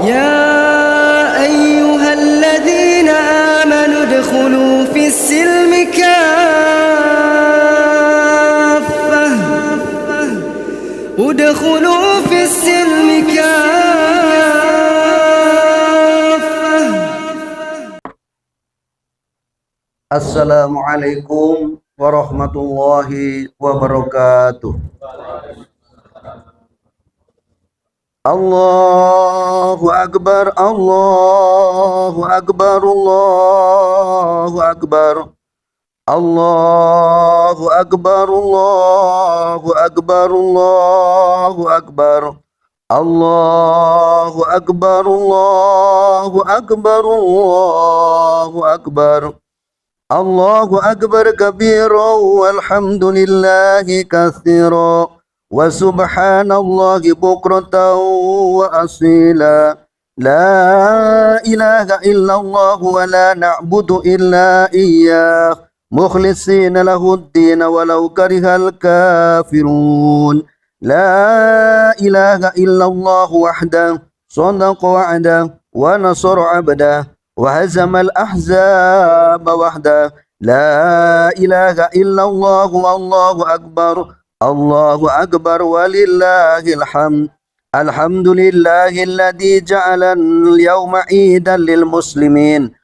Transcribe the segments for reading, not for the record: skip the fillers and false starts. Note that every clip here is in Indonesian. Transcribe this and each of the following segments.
يا أيها الذين آمنوا ادخلوا في السلم كافة ادخلوا في السلم كافة. Assalamualaikum warahmatullahi wabarakatuh. Allahu Akbar, Allahu Akbar, Allahu Akbar. Allahu Akbar, Allahu Akbar, Allahu Akbar. Allahu Akbar, Allahu Akbar, Allahu Akbar. Allahu Akbar kabira walhamdulillahi katsira wa subhanallahi bukratan wa asila. La ilaha illallah wa la na'budu illa iyyah mukhlishina lahud-din walau karihal kafirun. La ilaha illallah wahdahu sadaqa wa'dah wa nasara 'abdah wa hazamal ahzaba wahdah. La ilaha illallah wallahu akbar. Allahu akbar walillahil hamd. Alhamdulillahilladzi ja'ala al-yawma 'idan lil muslimin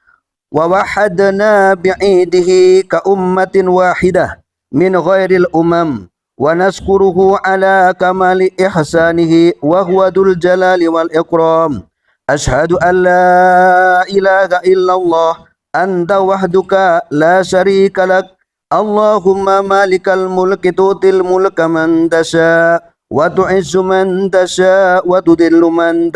wa wahadna bi'idihi ka ummatin wahidah min ghairil umam wa naskuruhu ala kamali ihsanihi wa huwa dzul jalali wal ikram. Ashhadu an la ilaha illallah anta wahduka la syarika lak. Allahumma malikal mulki tutil mulka man tasha wa tu'izzu man tasha wa tudillu man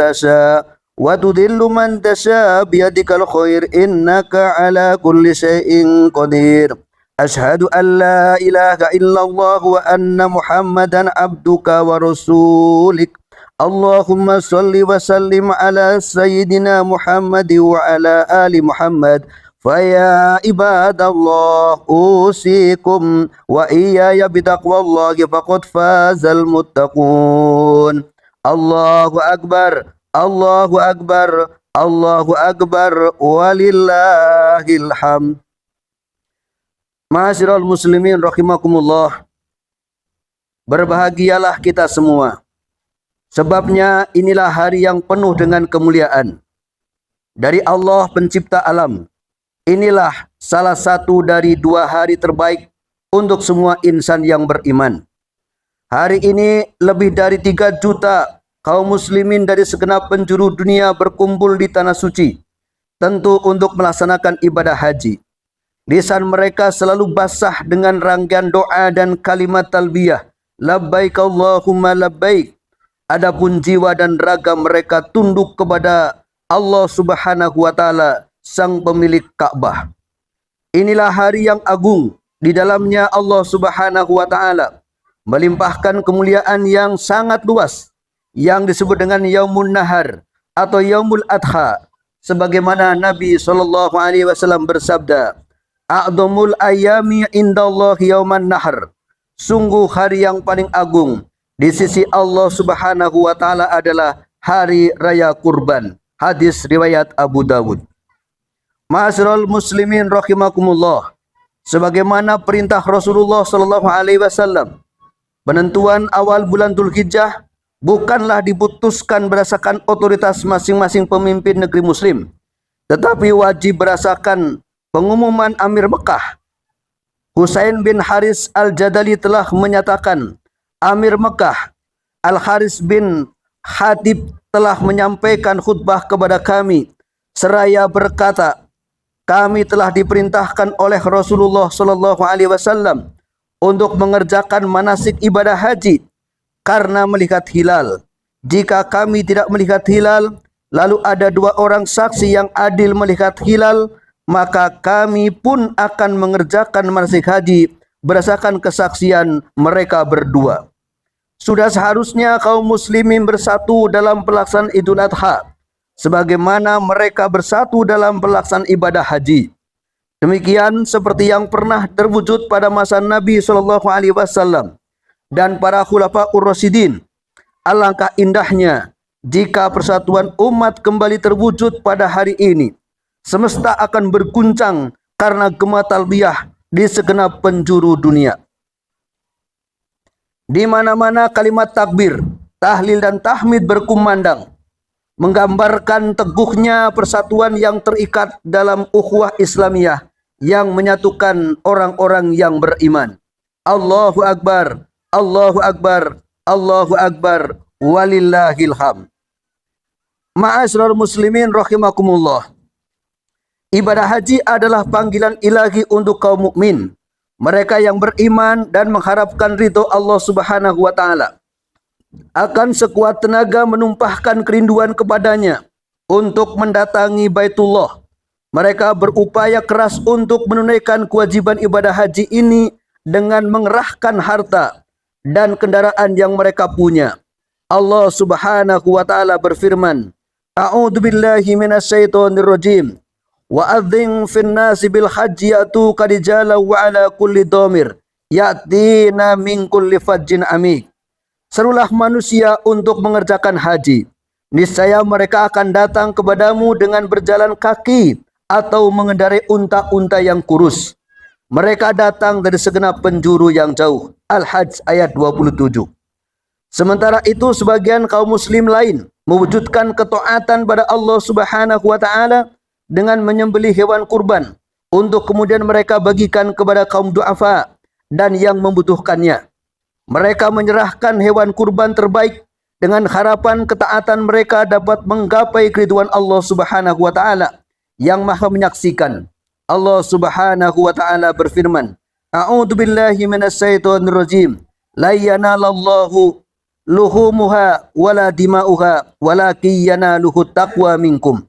tasha biyadikal khair innaka ala kulli syai'in qadir. Ashhadu an la ilaha illallah wa anna Muhammadan abduka wa rasulik. Allahumma salli wa sallim ala sayyidina Muhammad wa ala ali Muhammad. Faya ibadallah usikum wa iyaya bitaqwallahi faqad fazal muttaqun. Allahu akbar, Allahu akbar, Allahu akbar walillahil hamd. Ma'asyiral muslimin rahimakumullah. Berbahagialah kita semua. Sebabnya inilah hari yang penuh dengan kemuliaan dari Allah pencipta alam. Inilah salah satu dari 2 hari terbaik untuk semua insan yang beriman. Hari ini lebih dari 3 juta kaum muslimin dari segenap penjuru dunia berkumpul di tanah suci, tentu untuk melaksanakan ibadah haji. Lisan mereka selalu basah dengan rangkaian doa dan kalimat talbiyah, labbaik Allahumma labbaik. Adapun jiwa dan raga mereka tunduk kepada Allah Subhanahu wa taala, sang pemilik Ka'bah. Inilah hari yang agung. Di dalamnya Allah Subhanahu wa taala melimpahkan kemuliaan yang sangat luas yang disebut dengan Yaumun Nahar atau Yaumul Adha, sebagaimana Nabi SAW bersabda, "A'dhamul ayami indallahi yauman nahar." Sungguh hari yang paling agung di sisi Allah Subhanahu wa taala adalah hari raya kurban. Hadis riwayat Abu Dawud. Ma'asyiral muslimin rahimakumullah. Sebagaimana perintah Rasulullah SAW, penentuan awal bulan Dzulhijjah bukanlah diputuskan berdasarkan otoritas masing-masing pemimpin negeri muslim, tetapi wajib berdasarkan pengumuman Amir Mekah. Husain bin Haris al-Jadali telah menyatakan, Amir Mekah Al-Haris bin Hatib telah menyampaikan khutbah kepada kami seraya berkata, kami telah diperintahkan oleh Rasulullah SAW untuk mengerjakan manasik ibadah haji karena melihat hilal. Jika kami tidak melihat hilal, lalu ada 2 orang saksi yang adil melihat hilal, maka kami pun akan mengerjakan manasik haji berdasarkan kesaksian mereka berdua. Sudah seharusnya kaum muslimin bersatu dalam pelaksanaan Idul Adha, sebagaimana mereka bersatu dalam pelaksanaan ibadah haji. Demikian seperti yang pernah terwujud pada masa Nabi SAW dan para khulafaur rasyidin. Alangkah indahnya Jika persatuan umat kembali terwujud pada hari ini, semesta akan berguncang karena gema talbiyah di segenap penjuru dunia. Di mana-mana kalimat takbir, tahlil dan tahmid berkumandang, menggambarkan teguhnya persatuan yang terikat dalam ukhuwah Islamiyah yang menyatukan orang-orang yang beriman. Allahu Akbar, Allahu Akbar, Allahu Akbar, walillahil hamd. Ma'asyiral muslimin rahimakumullah. Ibadah haji adalah panggilan ilahi untuk kaum mukmin, mereka yang beriman dan mengharapkan ridho Allah Subhanahu wa taala. Akan sekuat tenaga menumpahkan kerinduan kepadanya untuk mendatangi Baitullah. Mereka berupaya keras untuk menunaikan kewajiban ibadah haji ini dengan mengerahkan harta dan kendaraan yang mereka punya. Allah Subhanahu wa taala berfirman, A'udzu billahi minasyaitonir rajim. Wa adzin fin nasi bil hajji yatuka rijalan wa ala kulli dhamir yatina min kulli fajjin amik. Serulah manusia untuk mengerjakan haji. Niscaya mereka akan datang kepadamu dengan berjalan kaki atau mengendarai unta-unta yang kurus. Mereka datang dari segenap penjuru yang jauh. Al-Hajj ayat 27. Sementara itu sebagian kaum muslim lain mewujudkan ketaatan pada Allah Subhanahu wa taala dengan menyembelih hewan kurban untuk kemudian mereka bagikan kepada kaum du'afa dan yang membutuhkannya. Mereka menyerahkan hewan kurban terbaik dengan harapan ketaatan mereka dapat menggapai keridhaan Allah Subhanahu wa taala yang Maha menyaksikan. Allah Subhanahu wa taala berfirman, A'udzu billahi minasyaitonir rajim. La yanalallahu luhumuha wala dima'uha walakin yanaluhu taqwa minkum.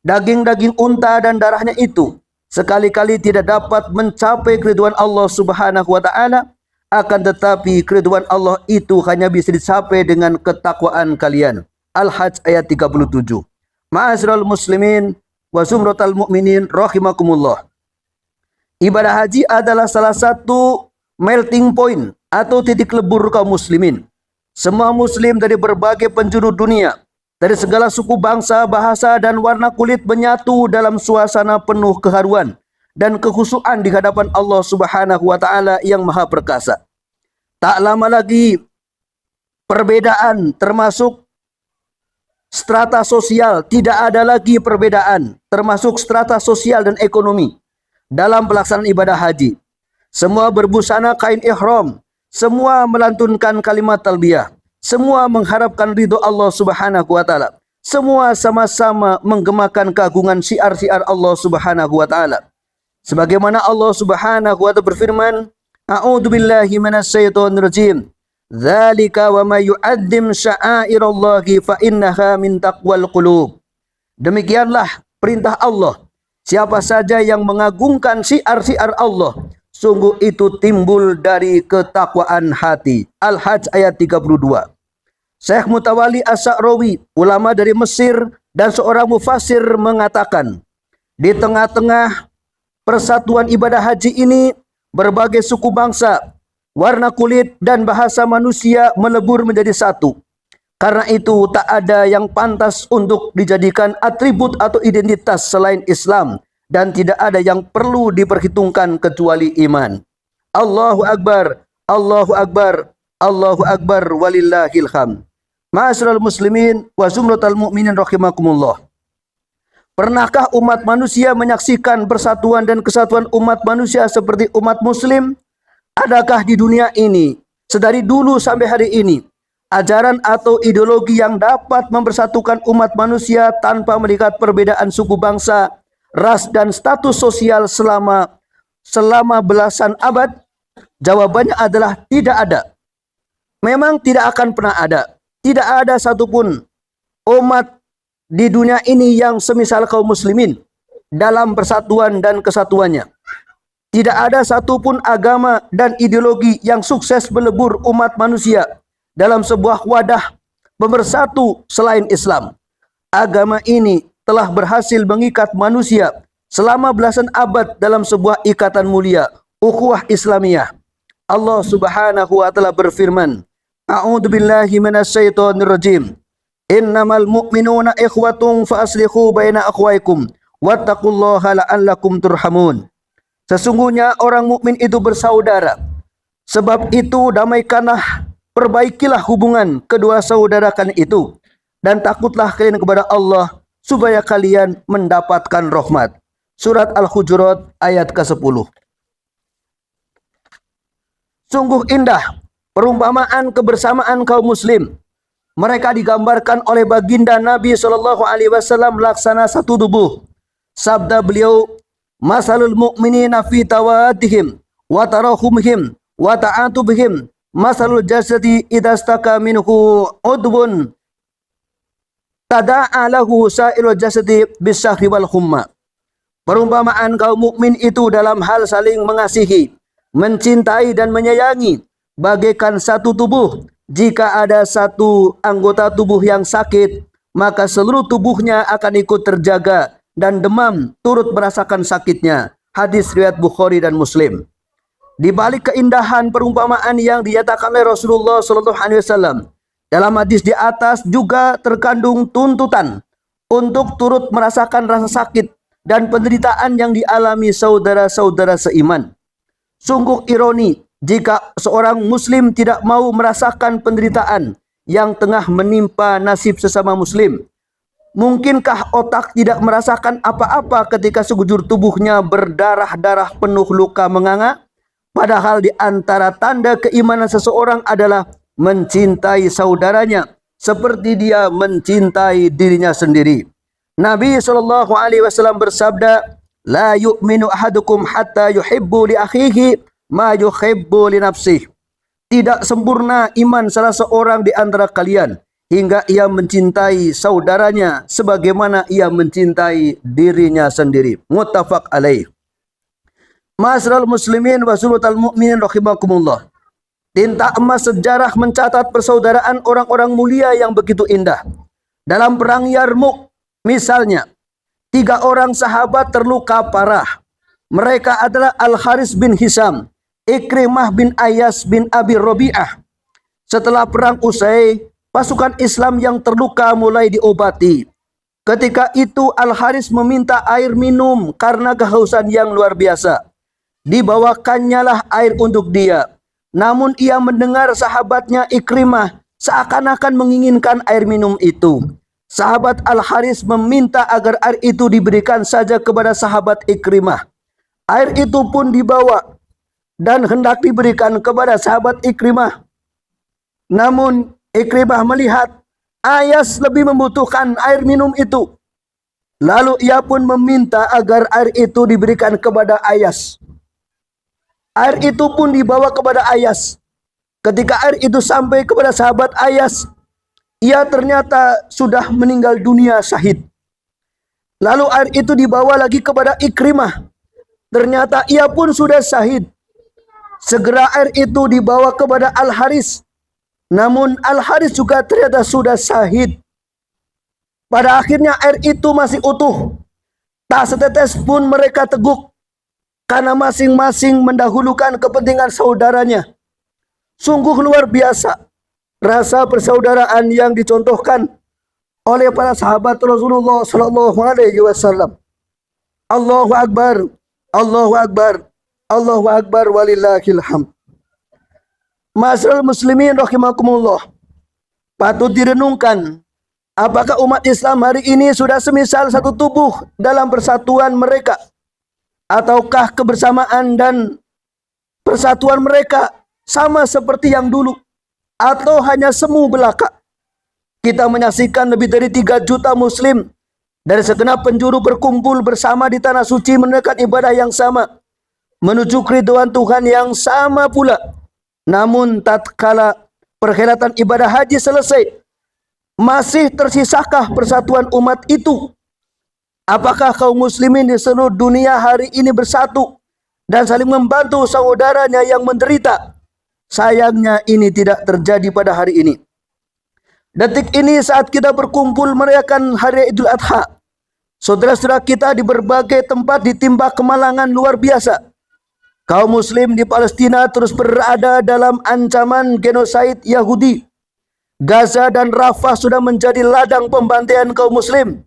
Daging-daging unta dan darahnya itu sekali-kali tidak dapat mencapai keridhaan Allah Subhanahu wa taala, akan tetapi keridhaan Allah itu hanya bisa dicapai dengan ketakwaan kalian. Al-Hajj ayat 37. Ma'asyiral muslimin wa zumratal mu'minin rahimakumullah. Ibadah haji adalah salah satu melting point atau titik lebur kaum muslimin. Semua muslim dari berbagai penjuru dunia, dari segala suku bangsa, bahasa dan warna kulit menyatu dalam suasana penuh keharuan dan kekhusyuan di hadapan Allah Subhanahu wa taala yang Maha Perkasa. Tak lama lagi perbedaan termasuk strata sosial, tidak ada lagi perbedaan termasuk strata sosial dan ekonomi dalam pelaksanaan ibadah haji. Semua berbusana kain ihram, semua melantunkan kalimat talbiyah, semua mengharapkan ridho Allah Subhanahu wa taala. Semua sama-sama menggemakan keagungan syiar-syiar Allah Subhanahu wa taala. Sebagaimana Allah Subhanahu wa taala berfirman, A'udzu billahi minasyaitonir rajim. Dzalika wa may yu'azzim sya'airallahi fa innaha min taqwal qulub. Demikianlah perintah Allah. Siapa saja yang mengagungkan syiar-syiar Allah, sungguh itu timbul dari ketakwaan hati. Al-Hajj ayat 32. Syekh Mutawalli As-Sa'rawi, ulama dari Mesir dan seorang mufassir mengatakan, di tengah-tengah persatuan ibadah haji ini, berbagai suku bangsa, warna kulit dan bahasa manusia melebur menjadi satu. Karena itu tak ada yang pantas untuk dijadikan atribut atau identitas selain Islam, dan tidak ada yang perlu diperhitungkan kecuali iman. Allahu Akbar, Allahu Akbar, Allahu Akbar, walillahil hamd. Ma'asyiral muslimin wa zumratal mu'minin rahimakumullah. Pernahkah umat manusia menyaksikan persatuan dan kesatuan umat manusia seperti umat muslim? Adakah di dunia ini, sedari dulu sampai hari ini, ajaran atau ideologi yang dapat mempersatukan umat manusia tanpa melihat perbedaan suku bangsa, ras dan status sosial selama belasan abad? Jawabannya adalah tidak ada. Memang tidak akan pernah ada. Tidak ada satupun umat di dunia ini yang semisal kaum muslimin dalam persatuan dan kesatuannya. Tidak ada satupun agama dan ideologi yang sukses melebur umat manusia dalam sebuah wadah pemersatu selain Islam. Agama ini telah berhasil mengikat manusia selama belasan abad dalam sebuah ikatan mulia, ukhuwah Islamiyah. Allah Subhanahu wa taala berfirman, A'udzu billahi minasyaitonir rajim. Innamal mu'minuna ikhwatun fa aslihu baina akhwaikum wattaqullaha la'allakum turhamun. Sesungguhnya orang mukmin itu bersaudara. Sebab itu damaikanlah, perbaikilah hubungan kedua saudara kalian itu, dan takutlah kalian kepada Allah supaya kalian mendapatkan rahmat. Surat Al-Hujurat ayat ke-10. Sungguh indah perumpamaan kebersamaan kaum muslim. Mereka digambarkan oleh baginda Nabi SAW laksana satu tubuh. Sabda beliau, masalul mu'minina fi tawadihim wa tarahumihim wa ta'atubihim masalul jasadi idastaka minhu udwun tada'a lahu sa'ilul jasadi bisahri wal humma. Perumpamaan kaum mukmin itu dalam hal saling mengasihi, mencintai dan menyayangi bagaikan satu tubuh. Jika ada satu anggota tubuh yang sakit, maka seluruh tubuhnya akan ikut terjaga, dan demam turut merasakan sakitnya. Hadis riwayat Bukhari dan Muslim. Di balik keindahan perumpamaan yang dinyatakan oleh Rasulullah SAW, dalam hadis di atas juga terkandung tuntutan untuk turut merasakan rasa sakit dan penderitaan yang dialami saudara-saudara seiman. Sungguh ironi jika seorang muslim tidak mau merasakan penderitaan yang tengah menimpa nasib sesama muslim. Mungkinkah otak tidak merasakan apa-apa ketika sekujur tubuhnya berdarah-darah penuh luka menganga? Padahal di antara tanda keimanan seseorang adalah mencintai saudaranya seperti dia mencintai dirinya sendiri. Nabi SAW bersabda, la yu'minu ahadukum hatta yuhibbu li akhihi ma yuhibbu li nafsihi. Tidak sempurna iman salah seorang di antara kalian hingga ia mencintai saudaranya sebagaimana ia mencintai dirinya sendiri. Muttafaq alaih. Ma'asyiral muslimin wa sulutal mu'minin rahimakumullah. Tinta emas sejarah mencatat persaudaraan orang-orang mulia yang begitu indah. Dalam perang Yarmuk misalnya, 3 orang sahabat terluka parah. Mereka adalah Al-Haris bin Hisam, Ikrimah bin Ayas bin Abi Robi'ah. Setelah perang usai, pasukan Islam yang terluka mulai diobati. Ketika itu Al-Haris meminta air minum karena kehausan yang luar biasa. Dibawakannya lah air untuk dia. Namun ia mendengar sahabatnya Ikrimah seakan-akan menginginkan air minum itu. Sahabat Al-Haris meminta agar air itu diberikan saja kepada sahabat Ikrimah. Air itu pun dibawa dan hendak diberikan kepada sahabat Ikrimah. Namun Ikrimah melihat Ayas lebih membutuhkan air minum itu. Lalu ia pun meminta agar air itu diberikan kepada Ayas. Air itu pun dibawa kepada Ayas. Ketika air itu sampai kepada sahabat Ayas, ia ternyata sudah meninggal dunia syahid. Lalu air itu dibawa lagi kepada Ikrimah. Ternyata ia pun sudah syahid. Segera air itu dibawa kepada Al-Haris. Namun Al-Haris juga ternyata sudah syahid. Pada akhirnya air itu masih utuh. Tak setetes pun mereka teguk. Karena masing-masing mendahulukan kepentingan saudaranya. Sungguh luar biasa rasa persaudaraan yang dicontohkan oleh para sahabat Rasulullah SAW. Allahu Akbar, Allahu Akbar, Allahu Akbar walillahil hamd. Ma'asyiral muslimin rahimakumullah. Patut direnungkan, apakah umat Islam hari ini sudah semisal satu tubuh dalam persatuan mereka? Ataukah kebersamaan dan persatuan mereka sama seperti yang dulu? Atau hanya semu belaka? Kita menyaksikan lebih dari 3 juta muslim dari segenap penjuru berkumpul bersama di tanah suci menunaikan ibadah yang sama, menuju keridhaan Tuhan yang sama pula. Namun tatkala perhelatan ibadah haji selesai, masih tersisakah persatuan umat itu? Apakah kaum muslimin di seluruh dunia hari ini bersatu dan saling membantu saudaranya yang menderita? Sayangnya ini tidak terjadi pada hari ini. Detik ini saat kita berkumpul merayakan hari Idul Adha, saudara-saudara kita di berbagai tempat ditimpa kemalangan luar biasa. Kaum muslim di Palestina terus berada dalam ancaman genosid Yahudi. Gaza dan Rafah sudah menjadi ladang pembantaian kaum muslim.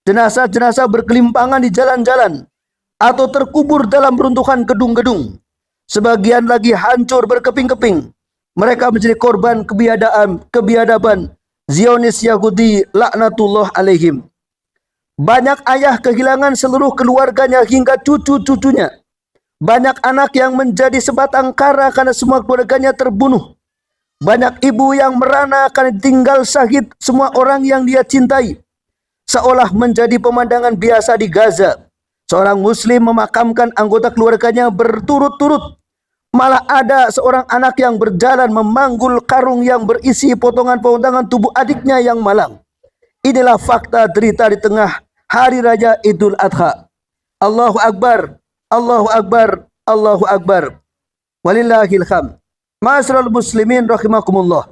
Jenazah-jenazah berkelimpangan di jalan-jalan atau terkubur dalam runtuhan gedung-gedung. Sebagian lagi hancur berkeping-keping. Mereka menjadi korban kebiadaban Zionis Yahudi laknatullah alaihim. Banyak ayah kehilangan seluruh keluarganya hingga cucu-cucunya. Banyak anak yang menjadi sebatang kara karena semua keluarganya terbunuh. Banyak ibu yang merana karena tinggal syahid semua orang yang dia cintai. Seolah menjadi pemandangan biasa di Gaza. Seorang muslim memakamkan anggota keluarganya berturut-turut. Malah ada seorang anak yang berjalan memanggul karung yang berisi potongan-potongan tubuh adiknya yang malang. Inilah fakta derita di tengah hari raya Idul Adha. Allahu Akbar, Allahu Akbar, Allahu Akbar. Walillahil hamd. Ma'asyiral muslimin rahimakumullah.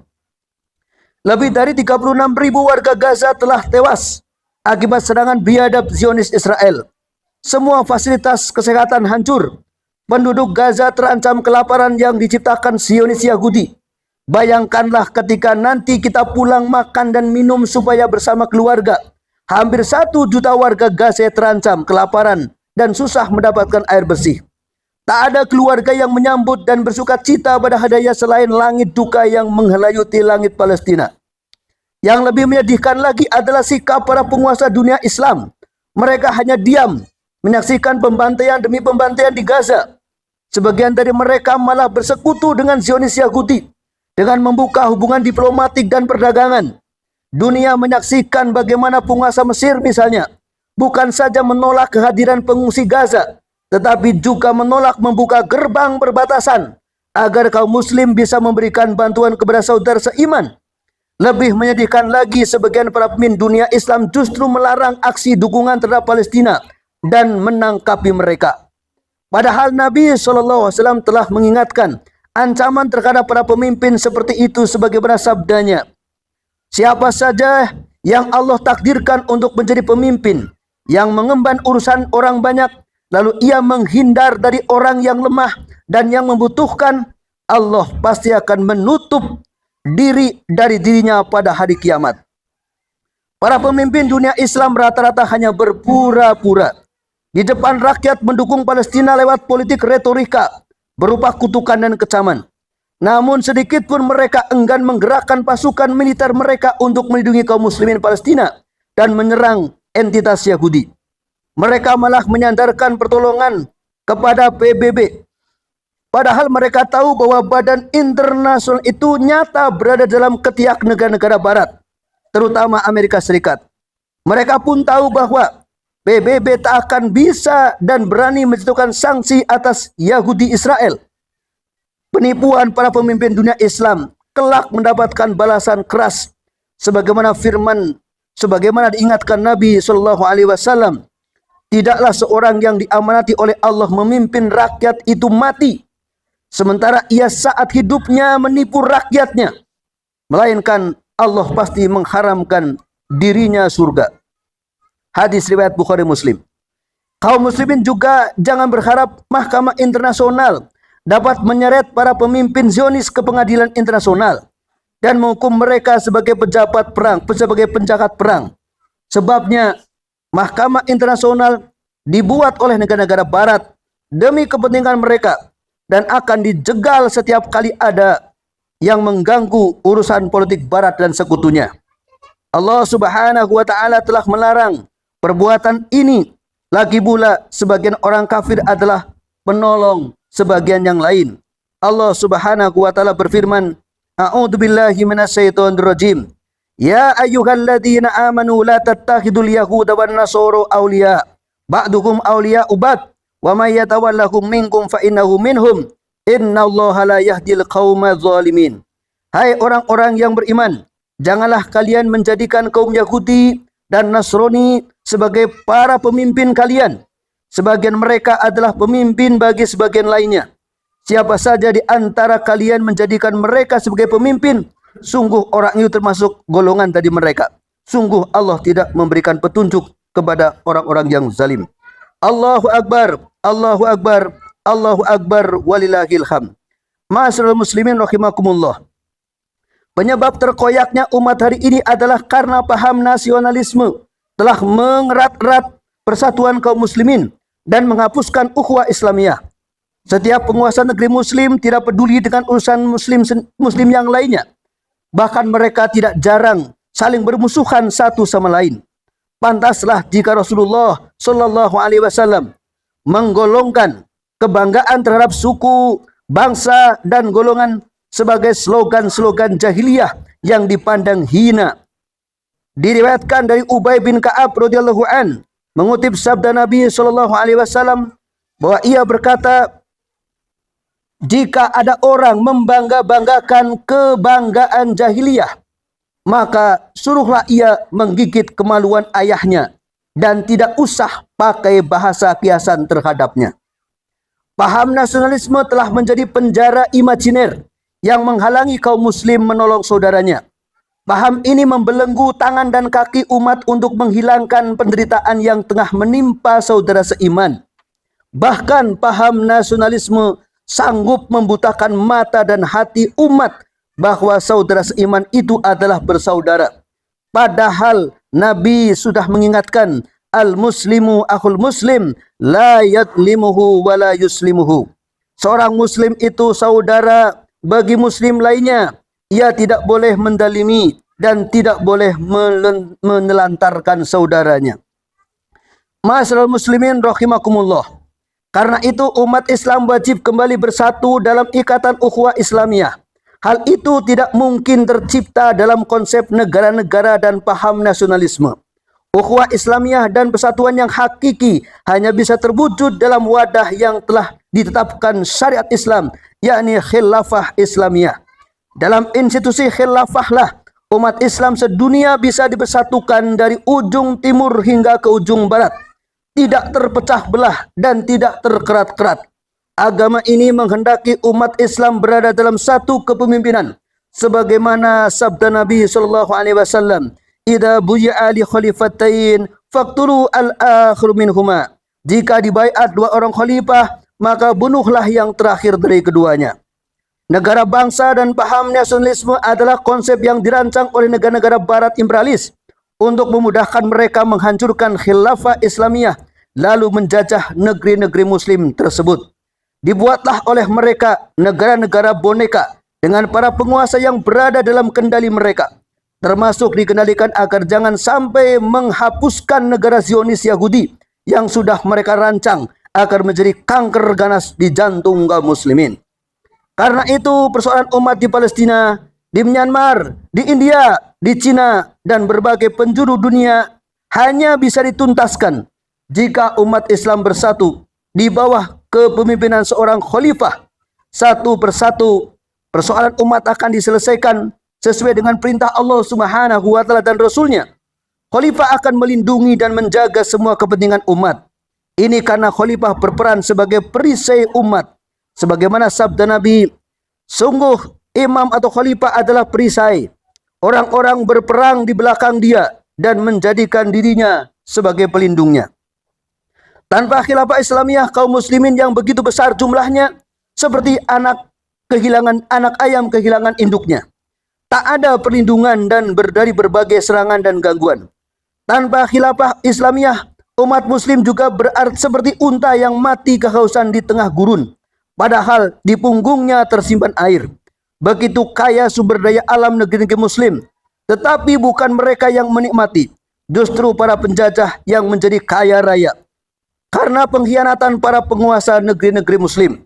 Lebih dari 36.000 warga Gaza telah tewas akibat serangan biadab Zionis Israel. Semua fasilitas kesehatan hancur. Penduduk Gaza terancam kelaparan yang diciptakan Zionis Yahudi. Bayangkanlah ketika nanti kita pulang makan dan minum supaya bersama keluarga. Hampir 1 juta warga Gaza terancam kelaparan dan susah mendapatkan air bersih. Tak ada keluarga yang menyambut dan bersuka cita pada hadiah selain langit duka yang menghelayuti langit Palestina. Yang lebih menyedihkan lagi adalah sikap para penguasa dunia Islam. Mereka hanya diam, menyaksikan pembantaian demi pembantaian di Gaza. Sebagian dari mereka malah bersekutu dengan Zionis Yahudi dengan membuka hubungan diplomatik dan perdagangan. Dunia menyaksikan bagaimana penguasa Mesir misalnya bukan saja menolak kehadiran pengungsi Gaza, tetapi juga menolak membuka gerbang perbatasan agar kaum muslim bisa memberikan bantuan kepada saudara seiman. Lebih menyedihkan lagi, sebagian para pemimpin dunia Islam justru melarang aksi dukungan terhadap Palestina dan menangkapi mereka. Padahal Nabi SAW telah mengingatkan ancaman terhadap para pemimpin seperti itu sebagaimana sabdanya. Siapa saja yang Allah takdirkan untuk menjadi pemimpin yang mengemban urusan orang banyak, lalu ia menghindar dari orang yang lemah dan yang membutuhkan, Allah pasti akan menutup diri dari dirinya pada hari kiamat. Para pemimpin dunia Islam rata-rata hanya berpura-pura di depan rakyat mendukung Palestina lewat politik retorika berupa kutukan dan kecaman. Namun sedikit pun mereka enggan menggerakkan pasukan militer mereka untuk melindungi kaum muslimin Palestina dan menyerang entitas Yahudi. Mereka malah menyandarkan pertolongan kepada PBB. Padahal mereka tahu bahwa badan internasional itu nyata berada dalam ketiak negara-negara barat, terutama Amerika Serikat. Mereka pun tahu bahwa PBB tak akan bisa dan berani menjatuhkan sanksi atas Yahudi Israel. Penipuan para pemimpin dunia Islam kelak mendapatkan balasan keras, sebagaimana diingatkan Nabi SAW. Tidaklah seorang yang diamanati oleh Allah memimpin rakyat itu mati, sementara ia saat hidupnya menipu rakyatnya, melainkan Allah pasti mengharamkan dirinya surga. Hadis riwayat Bukhari Muslim. Kaum muslimin juga jangan berharap mahkamah internasional dapat menyeret para pemimpin Zionis ke pengadilan internasional dan menghukum mereka sebagai pejabat perang, sebagai penjahat perang. Sebabnya mahkamah internasional dibuat oleh negara-negara barat demi kepentingan mereka dan akan dijegal setiap kali ada yang mengganggu urusan politik barat dan sekutunya. Allah Subhanahu wa taala telah melarang perbuatan ini. Lagi pula sebagian orang kafir adalah penolong sebagian yang lain. Allah Subhanahu wa taala berfirman, A'udzubillahi minasyaitonir rajim. Ya ayyuhalladzina amanu la tattakhidul yahuda wan nasara awliya ba'duhum awliya'u ba'd wa may yatawallahum minkum fa innahu minhum innallaha la yahdil qaumadz zalimin. Hai orang-orang yang beriman, janganlah kalian menjadikan kaum Yahudi dan Nasrani sebagai para pemimpin kalian. Sebagian mereka adalah pemimpin bagi sebagian lainnya. Siapa saja di antara kalian menjadikan mereka sebagai pemimpin, sungguh orang itu termasuk golongan dari mereka. Sungguh Allah tidak memberikan petunjuk kepada orang-orang yang zalim. Allahu Akbar, Allahu Akbar, Allahu Akbar, walillahil hamd. Ma'asyiral muslimin rahimakumullah. Penyebab terkoyaknya umat hari ini adalah karena paham nasionalisme telah mengerat-erat persatuan kaum muslimin dan menghapuskan ukhuwah Islamiyah. Setiap penguasa negeri muslim tidak peduli dengan urusan muslim yang lainnya. Bahkan mereka tidak jarang saling bermusuhan satu sama lain. Pantaslah jika Rasulullah Shallallahu Alaihi Wasallam menggolongkan kebanggaan terhadap suku, bangsa, dan golongan sebagai slogan-slogan jahiliyah yang dipandang hina. Diriwayatkan dari Ubay bin Ka'ab radhiyallahu an mengutip sabda Nabi Shallallahu Alaihi Wasallam bahwa ia berkata, jika ada orang membangga-banggakan kebanggaan jahiliyah, maka suruhlah ia menggigit kemaluan ayahnya dan tidak usah pakai bahasa kiasan terhadapnya. Paham nasionalisme telah menjadi penjara imajiner yang menghalangi kaum muslim menolong saudaranya. Paham ini membelenggu tangan dan kaki umat untuk menghilangkan penderitaan yang tengah menimpa saudara seiman. Bahkan paham nasionalisme sanggup membutakan mata dan hati umat bahwa saudara seiman itu adalah bersaudara. Padahal Nabi sudah mengingatkan, al-muslimu akhul muslim, la yadlimuhu wa la yuslimuhu. Seorang muslim itu saudara bagi muslim lainnya. Ia tidak boleh mendalimi dan tidak boleh menelantarkan saudaranya. Ma'asyiral muslimin rahimakumullah. Karena itu umat Islam wajib kembali bersatu dalam ikatan ukhuwah Islamiyah. Hal itu tidak mungkin tercipta dalam konsep negara-negara dan paham nasionalisme. Ukhuwah Islamiyah dan persatuan yang hakiki hanya bisa terwujud dalam wadah yang telah ditetapkan syariat Islam, yakni khilafah Islamiyah. Dalam institusi khilafah lah umat Islam sedunia bisa dipersatukan dari ujung timur hingga ke ujung barat, tidak terpecah belah dan tidak terkerat-kerat. Agama ini menghendaki umat Islam berada dalam satu kepemimpinan, sebagaimana sabda Nabi sallallahu alaihi wasallam, "Idza buyi'a li khalifatain faqtulu al-akhir minhuma." Jika dibaiat dua orang khalifah, maka bunuhlah yang terakhir dari keduanya. Negara bangsa dan paham nasionalisme adalah konsep yang dirancang oleh negara-negara barat imperialis untuk memudahkan mereka menghancurkan khilafah Islamiyah lalu menjajah negeri-negeri muslim tersebut. Dibuatlah oleh mereka negara-negara boneka dengan para penguasa yang berada dalam kendali mereka, termasuk dikendalikan agar jangan sampai menghapuskan negara Zionis Yahudi yang sudah mereka rancang agar menjadi kanker ganas di jantung kaum muslimin. Karena itu persoalan umat di Palestina, di Myanmar, di India, di Cina, dan berbagai penjuru dunia hanya bisa dituntaskan jika umat Islam bersatu di bawah kepemimpinan seorang khalifah. Satu persatu persoalan umat akan diselesaikan sesuai dengan perintah Allah Subhanahu wa taala dan Rasulnya. Khalifah akan melindungi dan menjaga semua kepentingan umat. Ini karena khalifah berperan sebagai perisai umat. Sebagaimana sabda Nabi, sungguh imam atau khalifah adalah perisai. Orang-orang berperang di belakang dia dan menjadikan dirinya sebagai pelindungnya. Tanpa khilafah Islamiyah, kaum muslimin yang begitu besar jumlahnya seperti anak ayam kehilangan induknya. Tak ada perlindungan dan dari berbagai serangan dan gangguan. Tanpa khilafah Islamiyah, umat muslim juga berarti seperti unta yang mati kehausan di tengah gurun. Padahal di punggungnya tersimpan air. Begitu kaya sumber daya alam negeri-negeri muslim. Tetapi bukan mereka yang menikmati. Justru para penjajah yang menjadi kaya raya. Karena pengkhianatan para penguasa negeri-negeri muslim.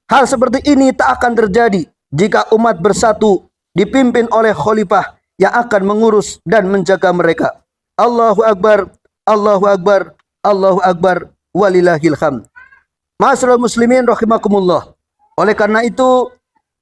Hal seperti ini tak akan terjadi jika umat bersatu dipimpin oleh khalifah yang akan mengurus dan menjaga mereka. Allahu Akbar, Allahu Akbar, Allahu Akbar, walillahil hamd. Ma'asyiral muslimin rahimakumullah. Oleh karena itu,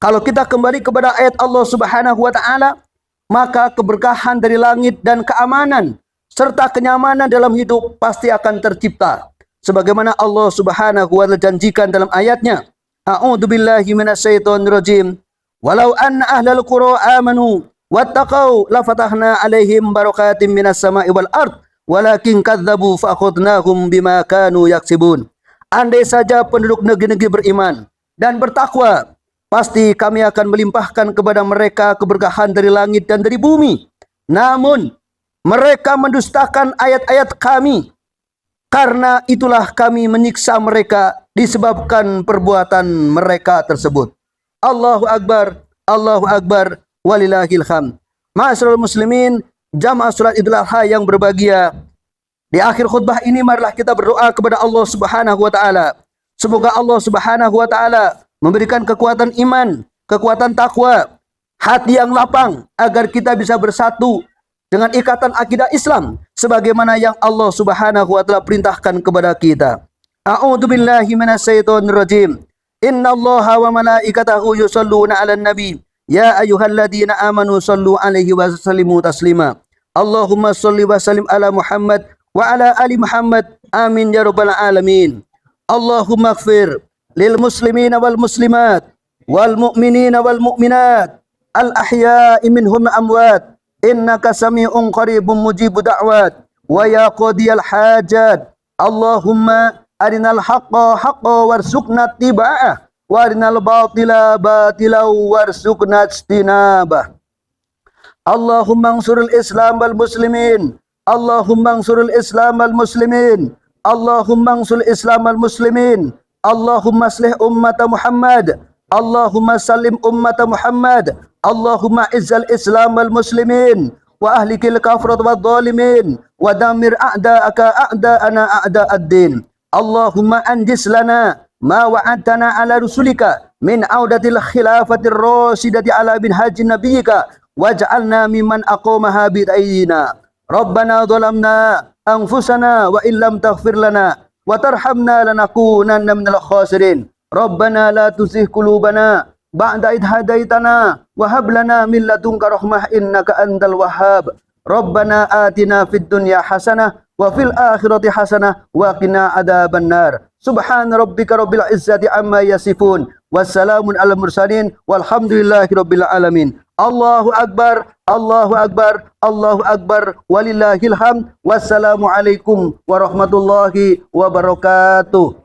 kalau kita kembali kepada ayat Allah Subhanahu wa taala, maka keberkahan dari langit dan keamanan serta kenyamanan dalam hidup pasti akan tercipta. Sebagaimana Allah Subhanahu wa taala janjikan dalam ayatnya, A'udzubillahi minasyaitonirrajim. Walau anna ahlal qura amanu wattaqau lafatahna alaihim barakatim minas sama'i wal ard walakin kadzabu fa akhadnahum bima kanu yaksibun. Andai saja penduduk negeri-negeri beriman dan bertakwa, pasti kami akan melimpahkan kepada mereka keberkahan dari langit dan dari bumi. Namun mereka mendustakan ayat-ayat kami. Karena itulah kami menyiksa mereka disebabkan perbuatan mereka tersebut. Allahu Akbar, Allahu Akbar, walillahil hamd. Ma'asyiral muslimin, jamaah salat Idul Adha yang berbahagia. Di akhir khutbah ini marilah kita berdoa kepada Allah Subhanahu wa taala. Semoga Allah Subhanahu wa taala memberikan kekuatan iman, kekuatan takwa, hati yang lapang agar kita bisa bersatu dengan ikatan akidah Islam sebagaimana yang Allah Subhanahu wa taala perintahkan kepada kita. A'udzu billahi minasyaitonir rajim. Innallaha wa malaikatahu yusholluna 'alan nabi. Ya ayyuhalladzina amanu shallu 'alaihi wa sallimu taslima. Allahumma shalli wa sallim ala Muhammad wa ala ali Muhammad. Amin ya rabbal alamin. Allahumma ighfir lil muslimina wal muslimat wal mu'minina wal mu'minat al ahya'i minhum amwat. Innaka sami'un qaribun mujibu da'wat wa ya qadiyal hajat. Allahumma arinal haqqa haqqa warzuqna tiba'ah wa arinal batila batila warzuqna istinabah. Allahumma ansuril islam wal muslimin. Allahumma ansuril islam wal muslimin. Allahumma ansuril islam wal muslimin. Allahumma aslih ummata Muhammad. Allahumma salim ummata Muhammad. Allahumma izzal Islam wal muslimin wa ahlikil kafrat wal zalimin wa damir a'da'aka a'da'ana a'da'ad-din. Allahumma anjis lana ma wa'adtana ala rusulika min audatil khilafatir rasyidati ala bin haji nabiyyika waj'alna mimman aqamaha bid'ayina. Rabbana zalamna anfusana wa illam taghfir lana wa tarhamna lanakunanna minal khasirin. Rabbana la tuzigh qulubana ba'da idh hadaitana wa hab lana min ladunka rahmah innaka antal wahhab. Rabbana atina fid dunya hasanah wa fil akhirati hasanah wa qina adzabannar. Subhana rabbika rabbil izzati amma yasifun. Wassalamun alal mursalin walhamdulillahi rabbil alamin. Allahu akbar, Allahu akbar, Allahu akbar, walillahil hamd. Wassalamu alaikum warahmatullahi wabarakatuh.